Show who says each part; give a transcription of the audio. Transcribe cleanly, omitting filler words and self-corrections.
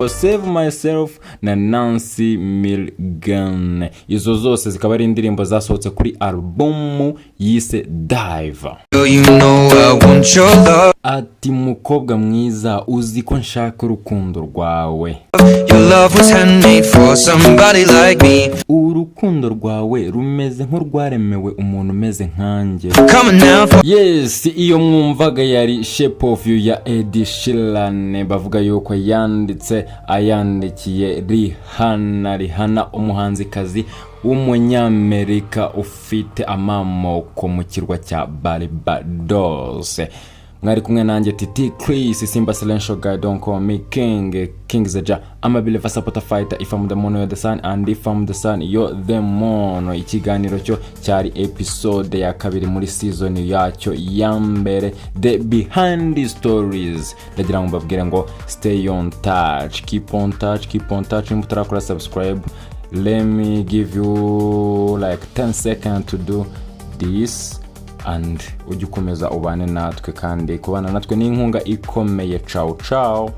Speaker 1: Save Myself na Nancy Milgan. Izo zose zikaba ari indirimbo zasohotse kuri albumu yise Dive. Ati mukobwa mwiza uzi ko nshaka urukundo rwawe. Your love was handmade for somebody like me. Urukundo rwawe rumeze nk'urwaremewe umuntu umeze nkanjye. Yes, iyo mwumvaga yari Shape of You ya Ed Sheeran, bavuga yuko ayandikiye Rihanna umuhanzikazi w'umunyamerika ufite amamoko mu kirwa cya Byose. Mwari kumwe nanjye Titi Chris Simba Silential Guy, don't call me King Zaja. I'm a believer supporter fighter. If I'm the moon you're the sun, and if I'm the sun you're the moon. Ikiganiro cyo cyari episode ya kabiri muri season yacyo ya mbere, the behind the stories. Ndagira ngo mbabwire ngo stay on touch, keep on touch. Mutarakora subscribe, let me give you like 10 seconds to do this and ujye ukomeza ubane natwe, kandi kubana natwe ni inkunga ikomeye. Ciao.